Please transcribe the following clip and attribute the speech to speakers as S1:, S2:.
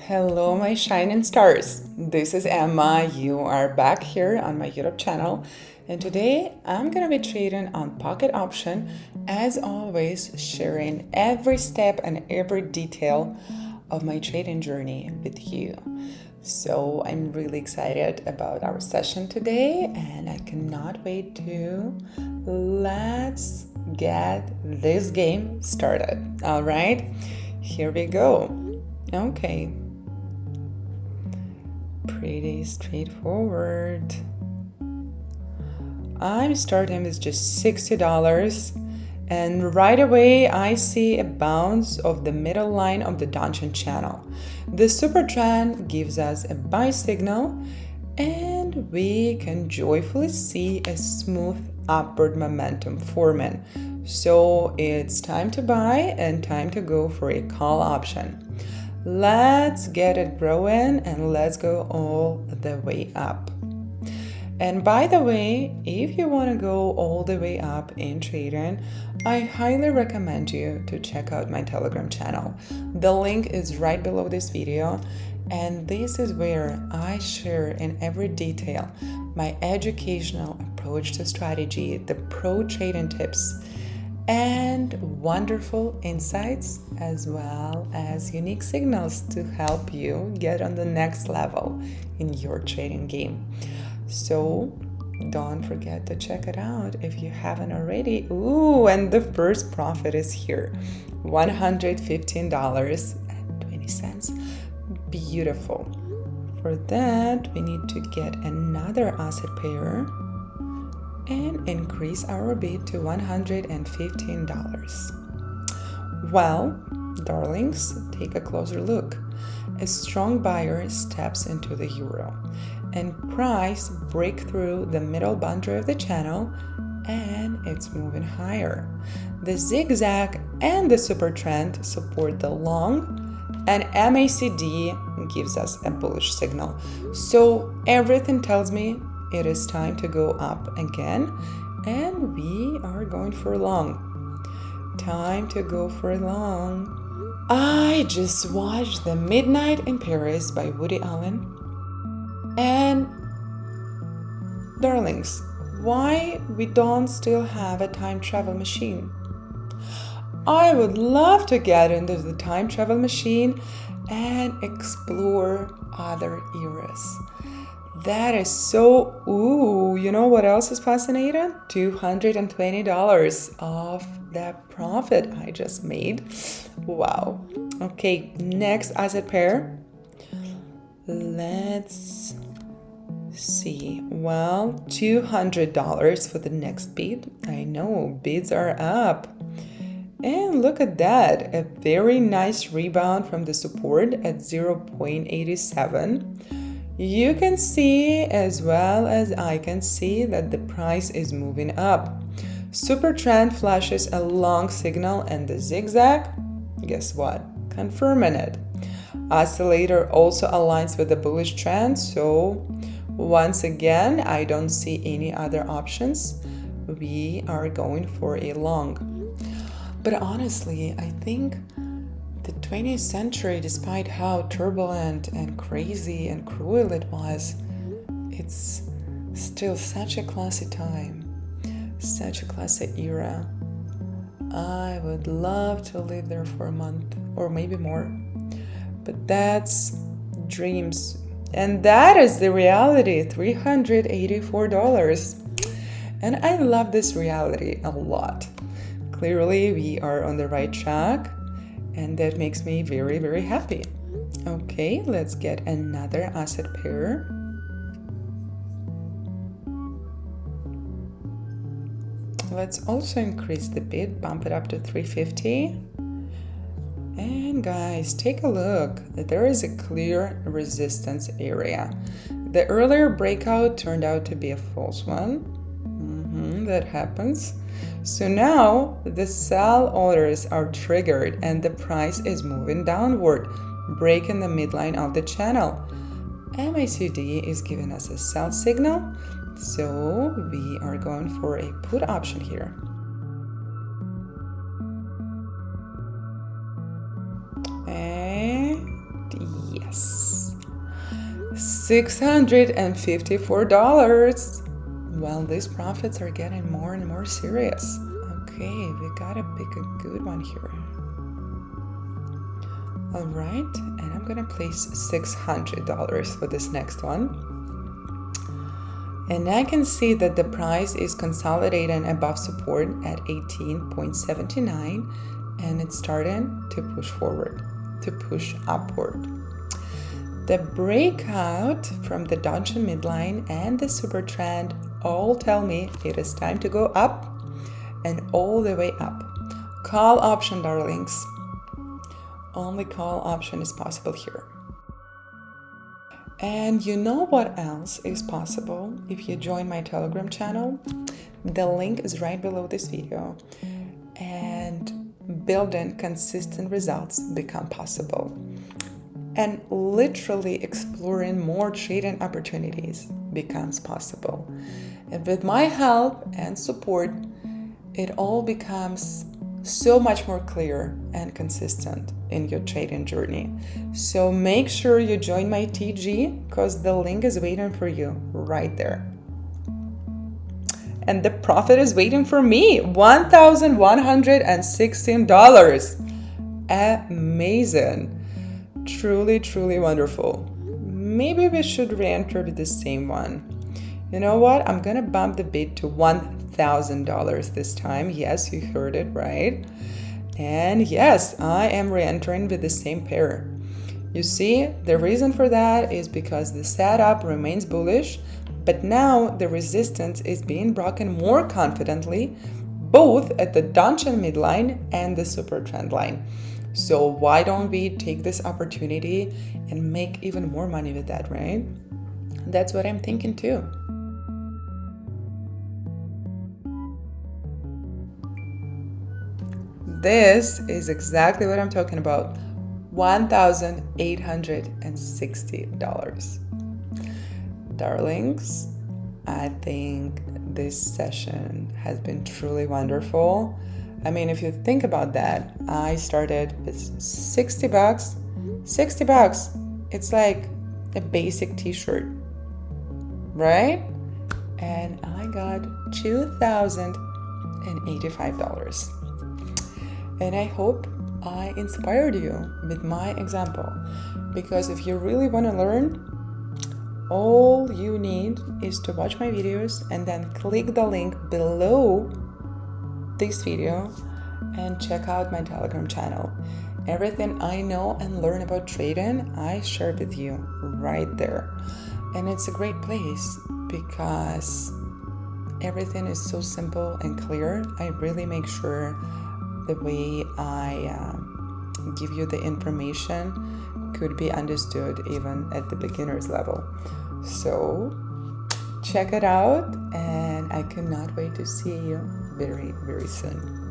S1: Hello, my shining stars. This is Emma. You are back here on my YouTube channel, and today I'm gonna be trading on pocket option, as always, sharing every step and every detail of my trading journey with you. So I'm really excited about our session today, and I cannot wait to let's get this game started. All right, here we go. Okay, pretty straightforward. I'm starting with just $60, and right away I see a bounce of the middle line of the downtrend channel. The super trend gives us a buy signal, and we can joyfully see a smooth upward momentum forming. So it's time to buy and time to go for a call option. Let's get it growing and let's go all the way up. And by the way, if you want to go all the way up in trading, I highly recommend you to check out my Telegram channel. The link is right below this video, and this is where I share in every detail my educational approach to strategy, the pro trading tips, and wonderful insights, as well as unique signals to help you get on the next level in your trading game. So don't forget to check it out if you haven't already. Ooh, and the first profit is here, $115.20. Beautiful. For that, we need to get another asset pair and increase our bid to $115. Well, darlings, take a closer look. A strong buyer steps into the euro, and price break through the middle boundary of the channel, and it's moving higher. The zigzag and the super trend support the long, and MACD gives us a bullish signal. So everything tells me it is time to go up again, and we are going for long. Time to go for long. I just watched The Midnight in Paris by Woody Allen. And darlings, why we don't still have a time travel machine? I would love to get into the time travel machine and explore other eras. That is so, ooh, you know what else is fascinating? $220 of that profit I just made. Wow. Okay, next asset pair. Let's see. Well, $200 for the next bid. I know, bids are up. And look at that, a very nice rebound from the support at 0.87. You can see, as well as I can see, that the price is moving up. Super trend flashes a long signal, and the zigzag, guess what? Confirming it. Oscillator also aligns with the bullish trend, so once again, I don't see any other options. We are going for a long. But honestly, I think the 20th century, despite how turbulent and crazy and cruel it was, it's still such a classy time, such a classy era. I would love to live there for a month or maybe more, but that's dreams. And that is the reality, $384. And I love this reality a lot. Clearly, we are on the right track, and that makes me very, very happy. Okay, let's get another asset pair. Let's also increase the bid, bump it up to 350. And guys, take a look. There is a clear resistance area. The earlier breakout turned out to be a false one. That happens. So now the sell orders are triggered and the price is moving downward, breaking the midline of the channel. MACD is giving us a sell signal, so we are going for a put option here. And yes, $654. Well, these profits are getting more and more serious. Okay, we gotta pick a good one here. All right, and I'm gonna place $600 for this next one. And I can see that the price is consolidating above support at 18.79, and it's starting to push forward, to push upward. The breakout from the downtrend midline and the super trend all tell me it is time to go up and all the way up. Call option, darlings. Only call option is possible here. And you know what else is possible if you join my Telegram channel? The link is right below this video. And building consistent results become possible. And literally exploring more trading opportunities becomes possible. And with my help and support, it all becomes so much more clear and consistent in your trading journey. So make sure you join my TG because the link is waiting for you right there. And the profit is waiting for me, $1,116. Amazing. Truly, truly wonderful. Maybe we should re-enter with the same one. You know what? I'm gonna bump the bid to $1,000 this time. Yes, you heard it right. And yes, I am re-entering with the same pair. You see, the reason for that is because the setup remains bullish, but now the resistance is being broken more confidently, both at the downtrend midline and the super trend line. So why don't we take this opportunity and make even more money with that, right? That's what I'm thinking too. This is exactly what I'm talking about. $1,860. Darlings, I think this session has been truly wonderful. I mean, if you think about that, I started with $60. $60. It's like a basic t-shirt, right? And I got $2,085. And I hope I inspired you with my example. Because if you really want to learn, all you need is to watch my videos and then click the link below this video and check out my Telegram channel. Everything I know and learn about trading, I share with you right there. And it's a great place because everything is so simple and clear. I really make sure the way I give you the information could be understood even at the beginner's level. So check it out, and I cannot wait to see you very, very soon.